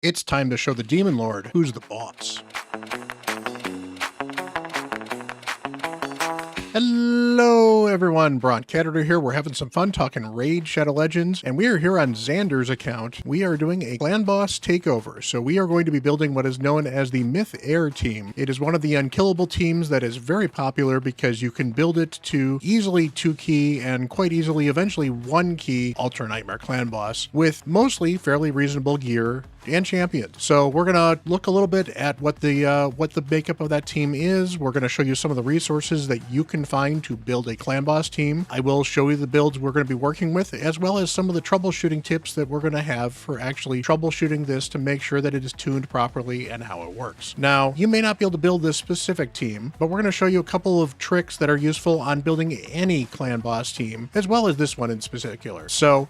It's time to show the Demon Lord who's the boss. Hello everyone, Bront, CatHerder here. We're having some fun talking Raid Shadow Legends, and we are here on Xander's account. We are doing a Clanboss takeover, so we are going to be building what is known as the Myth Heir team. It is one of the unkillable teams that is very popular because you can build it to easily 2-key and quite easily eventually 1-key Ultra Nightmare Clanboss with mostly fairly reasonable gear and champions. So we're gonna look a little bit at what the makeup of that team is. We're gonna show you some of the resources that you can find to build a Clanboss team. I will show you the builds we're gonna be working with, as well as some of the troubleshooting tips that we're gonna have for actually troubleshooting this to make sure that it is tuned properly and how it works. Now, you may not be able to build this specific team, but we're gonna show you a couple of tricks that are useful on building any Clanboss team, as well as this one in particular. So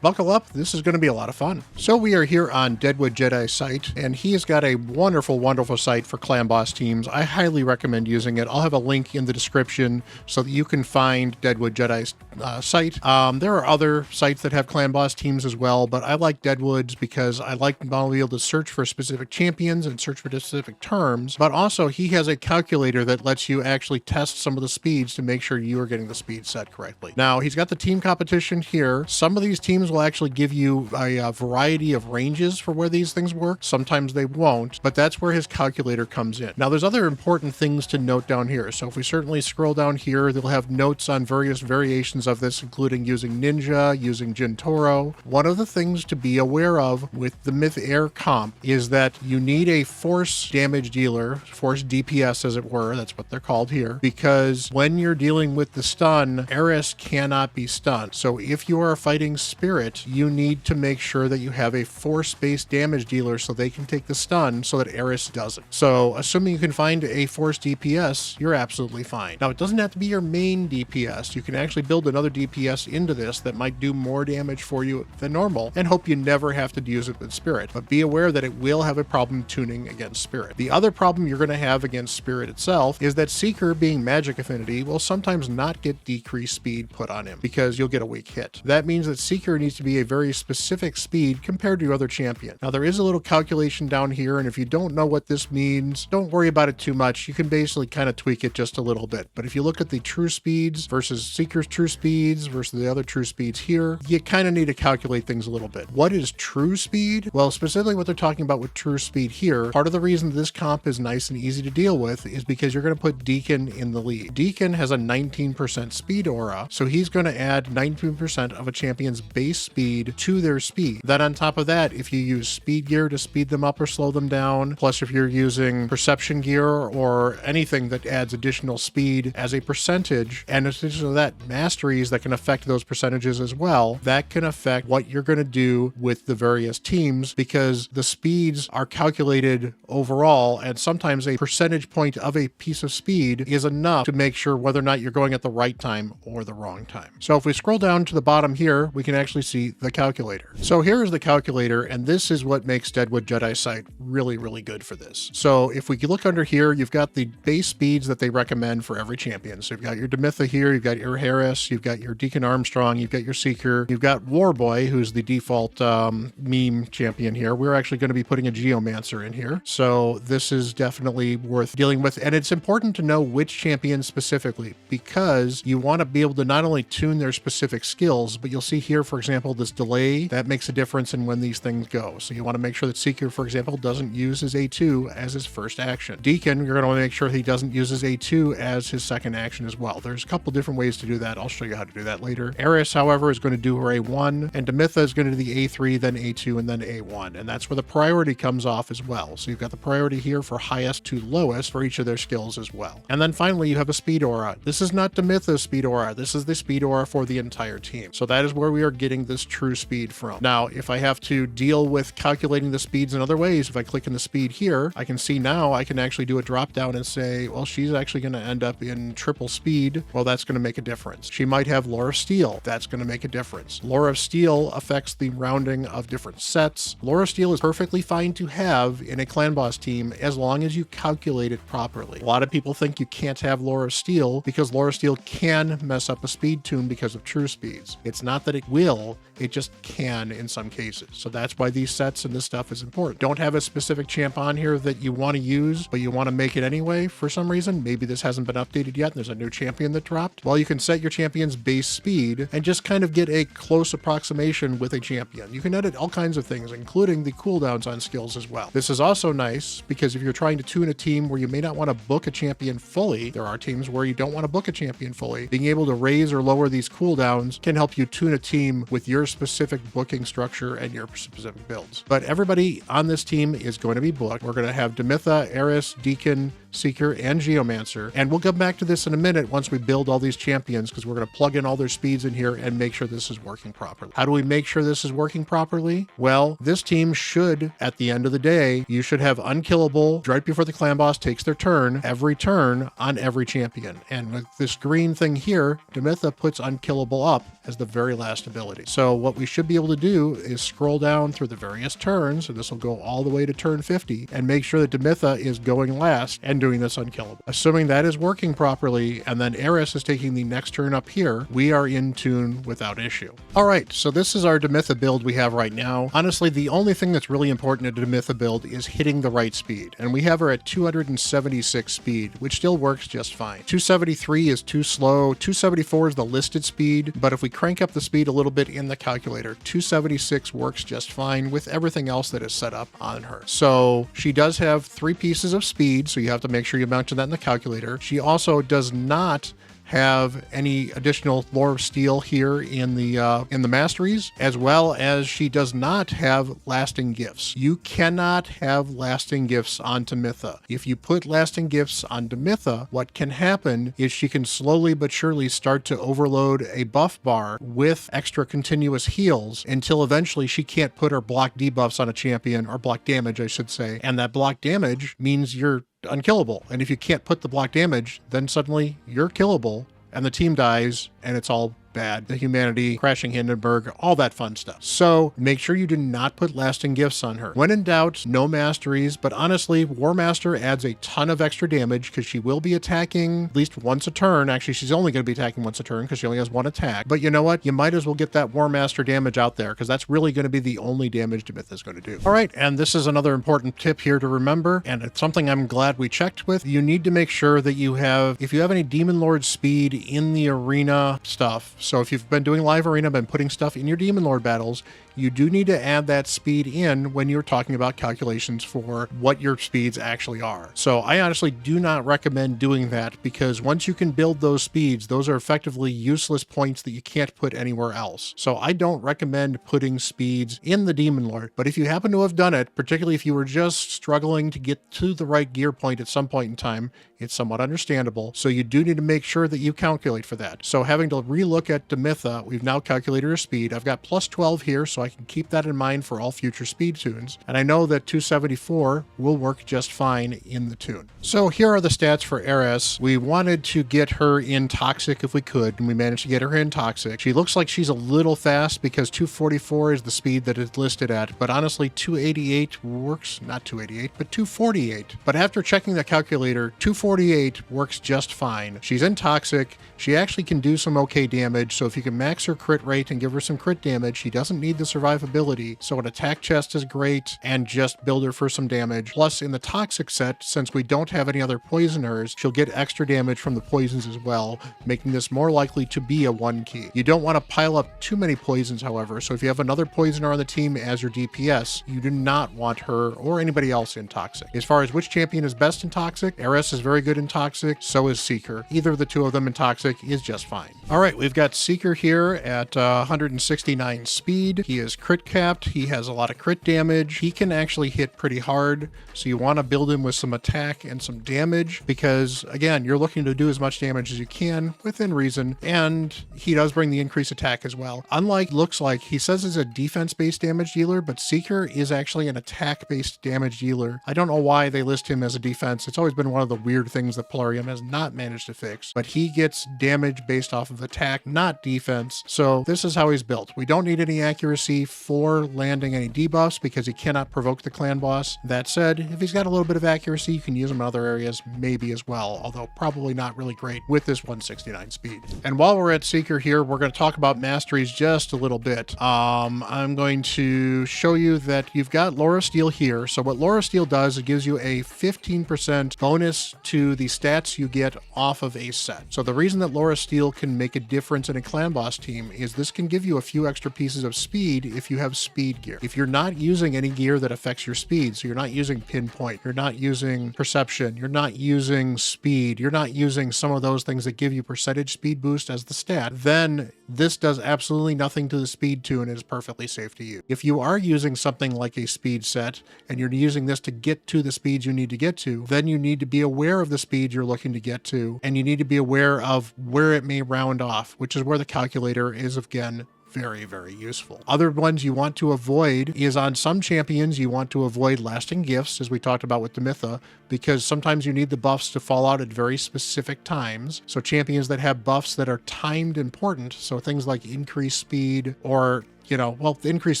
buckle up, this is going to be a lot of fun. So we are here on DeadwoodJedi's site, and he has got a wonderful, wonderful site for Clanboss teams. I highly recommend using it. I'll have a link in the description so that you can find DeadwoodJedi's site. There are other sites that have Clanboss teams as well, but I like Deadwood's because I like not only be able to search for specific champions and search for specific terms, but also he has a calculator that lets you actually test some of the speeds to make sure you are getting the speed set correctly. Now, he's got the team competition here. Some of these teams will actually give you a variety of ranges for where these things work. Sometimes they won't, but that's where his calculator comes in. Now, there's other important things to note down here. So if we certainly scroll down here, they'll have notes on various variations of this, including using Ninja, using Jintoro. One of the things to be aware of with the Myth Heir comp is that you need a force damage dealer, force DPS as it were, that's what they're called here, because when you're dealing with the stun, Heiress cannot be stunned. So if you are fighting Spirit, you need to make sure that you have a force-based damage dealer so they can take the stun so that Heiress doesn't. So assuming you can find a force DPS, you're absolutely fine. Now, it doesn't have to be your main DPS. You can actually build another DPS into this that might do more damage for you than normal and hope you never have to use it with Spirit. But be aware that it will have a problem tuning against Spirit. The other problem you're going to have against Spirit itself is that Seeker, being magic affinity, will sometimes not get decreased speed put on him because you'll get a weak hit. That means that Seeker needs to be a very specific speed compared to your other champion. Now, there is a little calculation down here, and if you don't know what this means, don't worry about it too much. You can basically kind of tweak it just a little bit. But if you look at the true speeds versus Seeker's true speeds versus the other true speeds here, you kind of need to calculate things a little bit. What is true speed? Well, specifically what they're talking about with true speed here, part of the reason this comp is nice and easy to deal with is because you're going to put Deacon in the lead. Deacon has a 19% speed aura, so he's going to add 19% of a champion's base speed to their speed. Then on top of that, if you use speed gear to speed them up or slow them down, plus if you're using perception gear or anything that adds additional speed as a percentage, and in addition to that, masteries that can affect those percentages as well, that can affect what you're going to do with the various teams because the speeds are calculated overall, and sometimes a percentage point of a piece of speed is enough to make sure whether or not you're going at the right time or the wrong time. So if we scroll down to the bottom here, we can actually see the calculator. So here is the calculator, and this is what makes DeadwoodJedi's site really, really good for this. So if we look under here, you've got the base speeds that they recommend for every champion. So you've got your Demytha here, you've got your Heiress, you've got your Deacon Armstrong, you've got your Seeker, you've got Warboy, who's the default meme champion here. We're actually going to be putting a Geomancer in here. So this is definitely worth dealing with. And it's important to know which champion specifically because you want to be able to not only tune their specific skills, but you'll see here, for example, this delay, that makes a difference in when these things go. So you want to make sure that Seeker, for example, doesn't use his A2 as his first action. Deacon, you're going to want to make sure he doesn't use his A2 as his second action as well. There's a couple different ways to do that. I'll show you how to do that later. Heiress, however, is going to do her A1, and Demytha is going to do the A3, then A2, and then A1. And that's where the priority comes off as well. So you've got the priority here for highest to lowest for each of their skills as well. And then finally, you have a speed aura. This is not Demytha's speed aura. This is the speed aura for the entire team. So that is where we are getting this true speed from. Now, if I have to deal with calculating the speeds in other ways, if I click in the speed here, I can see now I can actually do a drop down and say, well, she's actually going to end up in triple speed. Well, that's going to make a difference. She might have Lore of Steel. That's going to make a difference. Lore of Steel affects the rounding of different sets. Lore of Steel is perfectly fine to have in a Clanboss team as long as you calculate it properly. A lot of people think you can't have Lore of Steel because Lore of Steel can mess up a speed tune because of true speeds. It's not that it will, It just can in some cases. So that's why these sets and this stuff is important. Don't have a specific champ on here that you want to use, but you want to make it anyway for some reason. Maybe this hasn't been updated yet and there's a new champion that dropped. Well, you can set your champion's base speed and just kind of get a close approximation with a champion. You can edit all kinds of things, including the cooldowns on skills as well. This is also nice because if you're trying to tune a team where you may not want to book a champion fully, there are teams where you don't want to book a champion fully, being able to raise or lower these cooldowns can help you tune a team with your specific booking structure and your specific builds. But everybody on this team is going to be booked. We're going to have Demytha, Heiress, Deacon, Seeker, and Geomancer. And we'll come back to this in a minute once we build all these champions, because we're going to plug in all their speeds in here and make sure this is working properly. How do we make sure this is working properly? Well, this team should, at the end of the day, you should have unkillable right before the Clanboss takes their turn, every turn on every champion. And with this green thing here, Demytha puts unkillable up as the very last ability. So what we should be able to do is scroll down through the various turns, and this will go all the way to turn 50, and make sure that Demytha is going last and doing this unkillable. Assuming that is working properly, and then Heiress is taking the next turn up here, we are in tune without issue. All right, so this is our Demytha build we have right now. Honestly, the only thing that's really important in a Demytha build is hitting the right speed, and we have her at 276 speed, which still works just fine. 273 is too slow, 274 is the listed speed, but if we crank up the speed a little bit in the calculator, 276 works just fine with everything else that is set up on her. So she does have 3 pieces of speed, so you have to make sure you mount that in the calculator. She also does not have any additional lore of steel here in the Masteries, as well as she does not have lasting gifts. You cannot have lasting gifts on Demytha. If you put lasting gifts on Demytha, what can happen is she can slowly but surely start to overload a buff bar with extra continuous heals until eventually she can't put her block debuffs on a champion, or block damage, I should say, and that block damage means you're unkillable. And if you can't put the block damage, then suddenly you're killable and the team dies and it's all bad. The humanity, crashing Hindenburg, all that fun stuff. So make sure you do not put lasting gifts on her. When in doubt, no masteries, but honestly, War Master adds a ton of extra damage because she will be attacking at least once a turn. Actually, she's only going to be attacking once a turn because she only has 1 attack. But you know what? You might as well get that War Master damage out there because that's really going to be the only damage Demytha is going to do. All right, and this is another important tip here to remember, and it's something I'm glad we checked with. You need to make sure that you have, if you have any Demon Lord speed in the arena stuff, so if you've been doing live arena, been putting stuff in your Demon Lord battles, you do need to add that speed in when you're talking about calculations for what your speeds actually are. So I honestly do not recommend doing that because once you can build those speeds, those are effectively useless points that you can't put anywhere else. So I don't recommend putting speeds in the Demon Lord, but if you happen to have done it, particularly if you were just struggling to get to the right gear point at some point in time, it's somewhat understandable. So you do need to make sure that you calculate for that. So having to relook at Demytha, we've now calculated her speed. I've got plus 12 here, so I can keep that in mind for all future speed tunes. And I know that 274 will work just fine in the tune. So here are the stats for Heiress. We wanted to get her in Toxic if we could, and we managed to get her in Toxic. She looks like she's a little fast because 244 is the speed that it's listed at, but honestly 288 works, not 288, but 248. But after checking the calculator, 248 works just fine. She's in Toxic. She actually can do some okay damage, so if you can max her crit rate and give her some crit damage, she doesn't need the survivability, so an attack chest is great, and just build her for some damage. Plus, in the Toxic set, since we don't have any other poisoners, she'll get extra damage from the poisons as well, making this more likely to be a 1-key. You don't want to pile up too many poisons, however, so if you have another poisoner on the team as your DPS, you do not want her or anybody else in Toxic. As far as which champion is best in Toxic, Heiress is very good in Toxic, so is Seeker. Either of the two of them in Toxic is just fine. All right, we've got Seeker here at 169 speed. He is crit capped. He has a lot of crit damage. He can actually hit pretty hard, so you want to build him with some attack and some damage because, again, you're looking to do as much damage as you can within reason, and he does bring the increased attack as well. Unlike looks like, he says he's a defense-based damage dealer, but Seeker is actually an attack-based damage dealer. I don't know why they list him as a defense. It's always been one of the weird things that Polarium has not managed to fix, but he gets damage based off of attack, not defense. So this is how he's built. We don't need any accuracy for landing any debuffs because he cannot provoke the clan boss. That said, if he's got a little bit of accuracy, you can use him in other areas maybe as well, although probably not really great with this 169 speed. And while we're at Seeker here, we're going to talk about Masteries just a little bit. I'm going to show you that you've got Laura Steele here. So what Laura Steele does, it gives you a 15% bonus to the stats you get off of a set. So the reason that Laura Steele can make a difference in a clan boss team is this can give you a few extra pieces of speed if you have speed gear. If you're not using any gear that affects your speed, so you're not using pinpoint, you're not using perception, you're not using speed, you're not using some of those things that give you percentage speed boost as the stat, then this does absolutely nothing to the speed tune and is perfectly safe to use. If you are using something like a speed set and you're using this to get to the speeds you need to get to, then you need to be aware of the speed you're looking to get to, and you need to be aware of where it may round off, which is where the calculator is, again, very, very useful. Other ones you want to avoid is on some champions, you want to avoid lasting gifts, as we talked about with Demytha, because sometimes you need the buffs to fall out at very specific times. So champions that have buffs that are timed important, so things like increased speed or well, the increased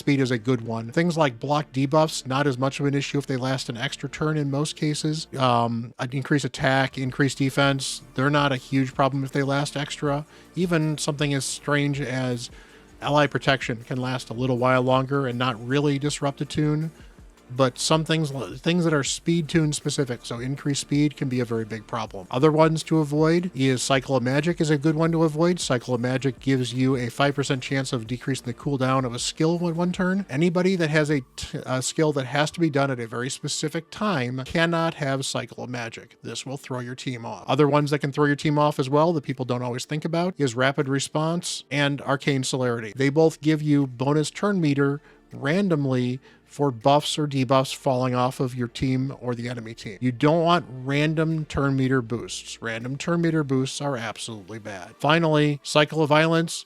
speed is a good one. Things like block debuffs, not as much of an issue if they last an extra turn in most cases. Increased attack, increased defense, they're not a huge problem if they last extra. Even something as strange as ally protection can last a little while longer and not really disrupt a tune. But some things that are speed tune specific, so increased speed can be a very big problem. Other ones to avoid is Cycle of Magic is a good one to avoid. Cycle of Magic gives you a 5% chance of decreasing the cooldown of a skill in one turn. Anybody that has a skill that has to be done at a very specific time cannot have Cycle of Magic. This will throw your team off. Other ones that can throw your team off as well that people don't always think about is Rapid Response and Arcane Celerity. They both give you bonus turn meter randomly for buffs or debuffs falling off of your team or the enemy team. You don't want random turn meter boosts. Random turn meter boosts are absolutely bad. Finally, Cycle of Violence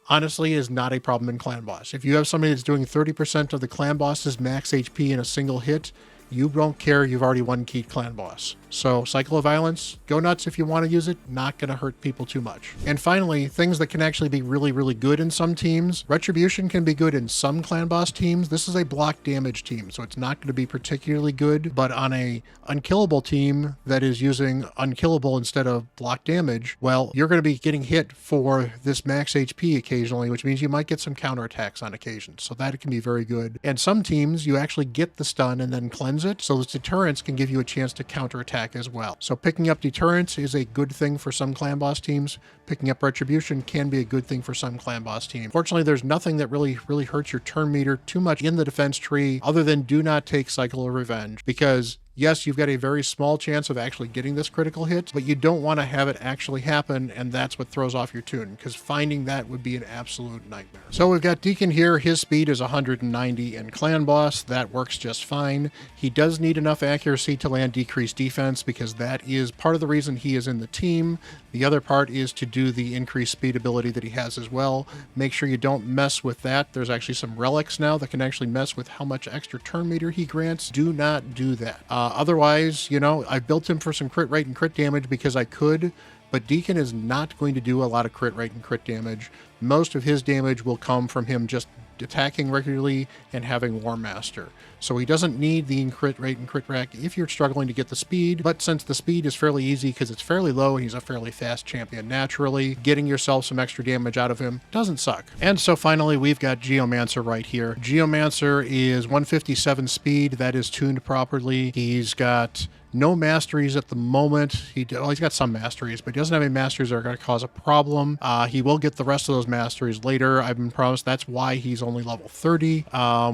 honestly is not a problem in Clan Boss. If you have somebody that's doing 30% of the Clan Boss's max HP in a single hit, you don't care, you've already one keyed Clan Boss. So Cycle of Violence, go nuts if you want to use it, not going to hurt people too much. And finally, things that can actually be really, really good in some teams. Retribution can be good in some Clan Boss teams. This is a block damage team, so it's not going to be particularly good, but on a unkillable team that is using unkillable instead of block damage, well, you're going to be getting hit for this max HP occasionally, which means you might get some counterattacks on occasion. So that can be very good. And some teams, you actually get the stun and then cleanse it, so the deterrence can give you a chance to counterattack as well. So picking up deterrence is a good thing for some Clan Boss teams. Picking up retribution can be a good thing for some Clan Boss teams. Fortunately, there's nothing that really hurts your turn meter too much in the defense tree other than do not take Cycle of Revenge, because yes, you've got a very small chance of actually getting this critical hit, but you don't want to have it actually happen, and that's what throws off your tune, because finding that would be an absolute nightmare. So we've got Deacon here. His speed is 190 in Clan Boss. That works just fine. He does need enough accuracy to land decreased defense, because that is part of the reason he is in the team. The other part is to do the increased speed ability that he has as well. Make sure you don't mess with that. There's actually some relics now that can actually mess with how much extra turn meter he grants. Do not do that. Otherwise, I built him for some crit rate and crit damage because I could, but Deacon is not going to do a lot of crit rate and crit damage. Most of his damage will come from him just attacking regularly and having War Master. So he doesn't need the crit rate and crit rack if you're struggling to get the speed, but since the speed is fairly easy because it's fairly low and he's a fairly fast champion naturally, getting yourself some extra damage out of him doesn't suck. And so finally, we've got Geomancer right here. Geomancer is 157 speed. That is tuned properly. He's got no masteries at the moment. He's got some masteries, but he doesn't have any masteries that are going to cause a problem. He will get the rest of those masteries later. I've been promised. That's why he's only level 30.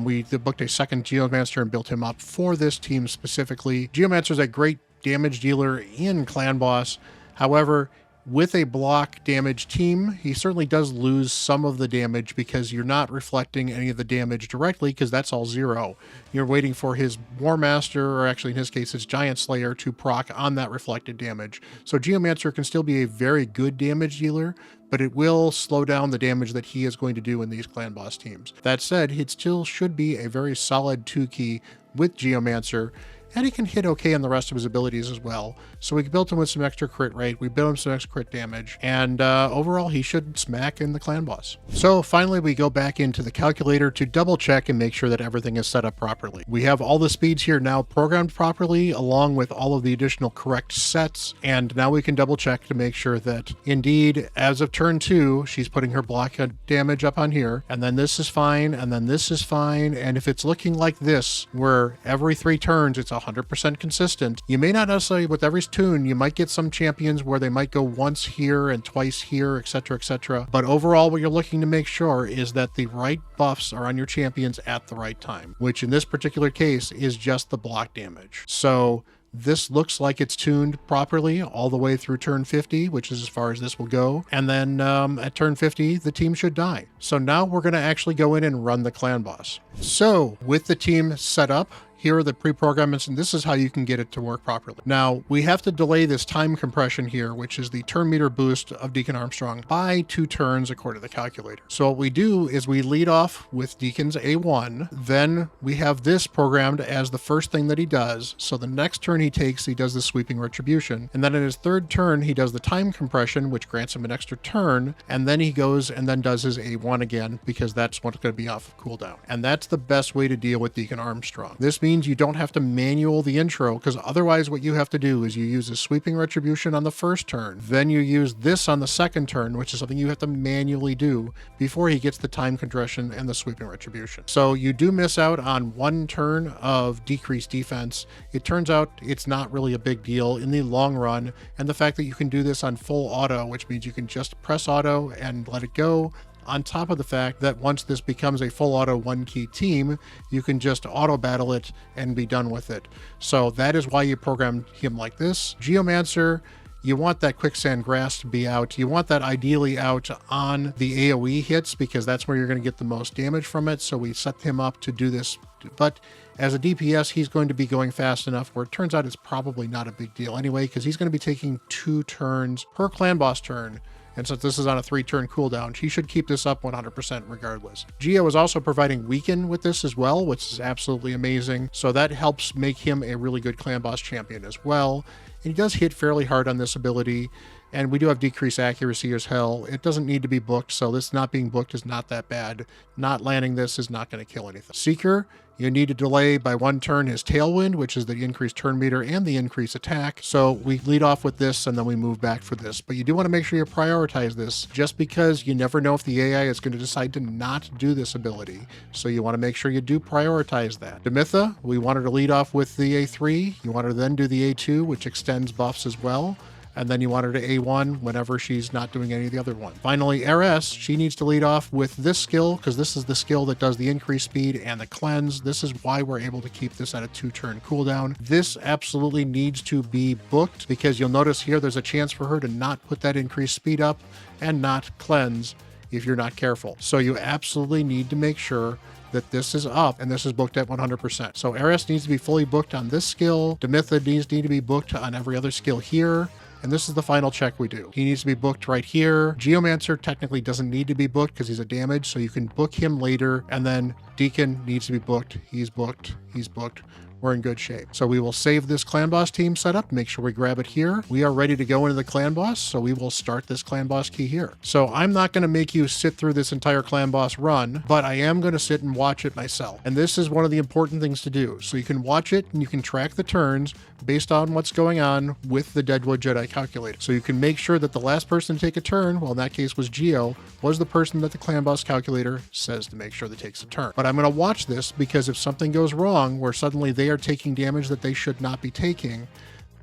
We booked a second Geomancer and built him up for this team specifically. Geomancer is a great damage dealer in Clan Boss. However, with a block damage team, he certainly does lose some of the damage because you're not reflecting any of the damage directly because that's all zero. You're waiting for his War Master, or actually in his case, his Giant Slayer to proc on that reflected damage. So Geomancer can still be a very good damage dealer, but it will slow down the damage that he is going to do in these Clan Boss teams. That said, it still should be a very solid 2-key with Geomancer. and he can hit okay on the rest of his abilities as well. So we built him with some extra crit rate, we built him some extra crit damage, and overall he should smack in the clan boss. So finally we go back into the calculator to double check and make sure that everything is set up properly. We have all the speeds here now programmed properly, along with all of the additional correct sets, and now we can double check to make sure that indeed, as of turn 2, she's putting her block damage up on here, and then this is fine, and then this is fine, and if it's looking like this, where every 3 turns it's 100% consistent, you may not necessarily, with every tune, you might get some champions where they might go once here and twice here, etc., etc. But overall, what you're looking to make sure is that the right buffs are on your champions at the right time, which in this particular case is just the block damage. So this looks like it's tuned properly all the way through turn 50, which is as far as this will go. And then at turn 50, the team should die. So now we're going to actually go in and run the clan boss. So with the team set up, here are the pre-programments, and this is how you can get it to work properly. Now, we have to delay this time compression here, which is the turn meter boost of Deacon Armstrong, by 2 turns according to the calculator. So what we do is we lead off with Deacon's A1, then we have this programmed as the first thing that he does. So the next turn he takes, he does the sweeping retribution, and then in his 3rd turn, he does the time compression, which grants him an extra turn, and then he goes and then does his A1 again, because that's what's going to be off of cooldown. And that's the best way to deal with Deacon Armstrong. This means you don't have to manual the intro, because otherwise what you have to do is you use a sweeping retribution on the 1st turn, then you use this on the 2nd turn, which is something you have to manually do before he gets the time compression and the sweeping retribution. So you do miss out on 1 turn of decreased defense. It turns out it's not really a big deal in the long run, and the fact that you can do this on full auto, which means you can just press auto and let it go, on top of the fact that once this becomes a full auto 1-key team, you can just auto battle it and be done with it. So that is why you program him like this. Geomancer, you want that Quicksand Grass to be out. You want that ideally out on the AoE hits, because that's where you're going to get the most damage from it. So we set him up to do this. But as a DPS, he's going to be going fast enough where it turns out it's probably not a big deal anyway, because he's going to be taking 2 turns per clan boss turn. And since this is on a 3-turn cooldown, she should keep this up 100% regardless. Geo is also providing Weaken with this as well, which is absolutely amazing. So that helps make him a really good clan boss champion as well. And he does hit fairly hard on this ability. And we do have decreased accuracy as hell. It doesn't need to be booked, so this not being booked is not that bad. Not landing this is not going to kill anything. Seeker, you need to delay by 1 turn his Tailwind, which is the increased turn meter and the increased attack. So we lead off with this and then we move back for this. But you do want to make sure you prioritize this, just because you never know if the AI is going to decide to not do this ability. So you want to make sure you do prioritize that. Demytha, we want her to lead off with the A3. You want her to then do the A2, which extends buffs as well. And then you want her to A1 whenever she's not doing any of the other ones. Finally, Heiress, she needs to lead off with this skill, because this is the skill that does the increased speed and the cleanse. This is why we're able to keep this at a 2-turn cooldown. This absolutely needs to be booked, because you'll notice here there's a chance for her to not put that increased speed up and not cleanse if you're not careful. So you absolutely need to make sure that this is up, and this is booked at 100%. So Heiress needs to be fully booked on this skill. Demytha needs to be booked on every other skill here. And this is the final check we do. He needs to be booked right here. Geomancer technically doesn't need to be booked because he's a damage, so you can book him later. And then Deacon needs to be booked. He's booked. He's booked. We're in good shape. So we will save this clan boss team setup, make sure we grab it here. We are ready to go into the clan boss, so we will start this clan boss key here. So I'm not going to make you sit through this entire clan boss run, but I am going to sit and watch it myself. And this is one of the important things to do. So you can watch it and you can track the turns based on what's going on with the DeadwoodJedi calculator. So you can make sure that the last person to take a turn, well in that case was Geo, was the person that the clan boss calculator says to make sure they takes a turn. But I'm going to watch this, because if something goes wrong where suddenly they are taking damage that they should not be taking,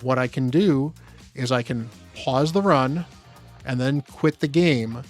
what I can do is I can pause the run and then quit the game.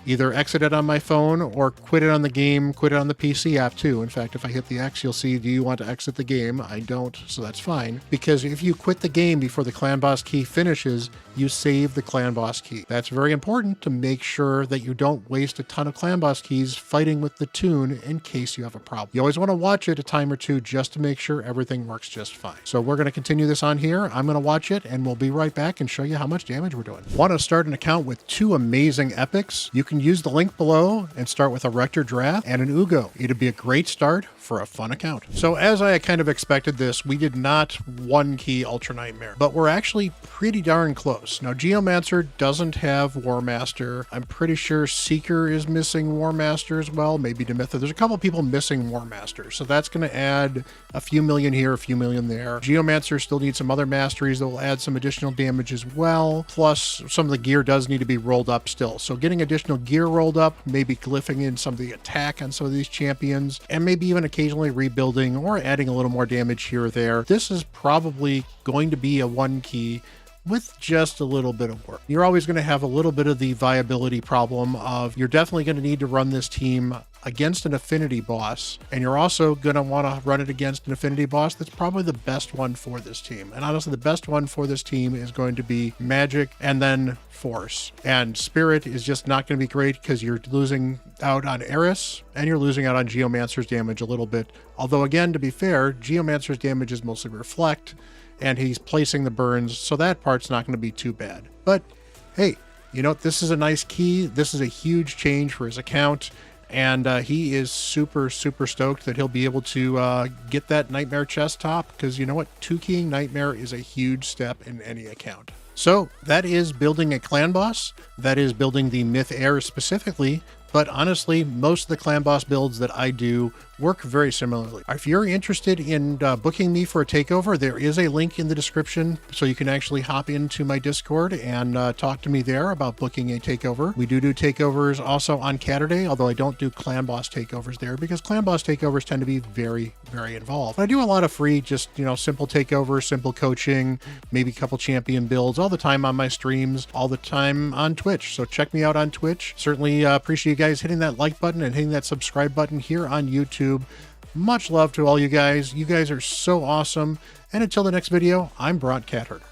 Either exit it on my phone or quit it on the game, quit it on the PC app too. In fact, if I hit the X, you'll see, do you want to exit the game? I don't, so that's fine. Because if you quit the game before the clan boss key finishes, you save the clan boss key. That's very important to make sure that you don't waste a ton of clan boss keys fighting with the tune in case you have a problem. You always want to watch it a time or two just to make sure everything works just fine. So we're going to continue this on here. I'm going to watch it and we'll be right back and show you how much damage we're doing. Want to start an account with 2 amazing epics? You can can use the link below and start with a Rector Draft and an Ugo. It'd be a great start for a fun account. So as I kind of expected this, we did not one key Ultra Nightmare, but we're actually pretty darn close. Now, Geomancer doesn't have War Master. I'm pretty sure Seeker is missing War Master as well, maybe Demytha. There's a couple people missing War Master, so that's going to add a few million here, a few million there. Geomancer still needs some other masteries that will add some additional damage as well, plus some of the gear does need to be rolled up still. So getting additional gear rolled up, maybe glyphing in some of the attack on some of these champions, and maybe even occasionally rebuilding or adding a little more damage here or there. This is probably going to be a one key with just a little bit of work. You're always going to have a little bit of the viability problem of you're definitely going to need to run this team against an affinity boss, and you're also going to want to run it against an affinity boss that's probably the best one for this team. And honestly, the best one for this team is going to be Magic and then Force. And Spirit is just not going to be great because you're losing out on Heiress and you're losing out on Geomancer's damage a little bit. Although again, to be fair, Geomancer's damage is mostly Reflect, and he's placing the burns, so that part's not going to be too bad. But hey, you know, this is a nice key. This is a huge change for his account, and he is super stoked that he'll be able to get that Nightmare chest top, because you know what? 2-keying Nightmare is a huge step in any account. So that is building a Clanboss. That is building the Myth Heir specifically. But honestly, most of the Clanboss builds that I do work very similarly. If you're interested in booking me for a takeover, there is a link in the description, so you can actually hop into my Discord and talk to me there about booking a takeover. We do takeovers also on CatHerder, although I don't do Clanboss takeovers there because Clanboss takeovers tend to be very involved. But I do a lot of free, just, you know, simple takeovers, simple coaching, maybe a couple champion builds all the time on my streams, all the time on Twitch. So check me out on Twitch. Certainly appreciate you guys hitting that like button and hitting that subscribe button here on YouTube. Much love to all you guys. You guys are so awesome. And until the next video, I'm Bront CatHerder.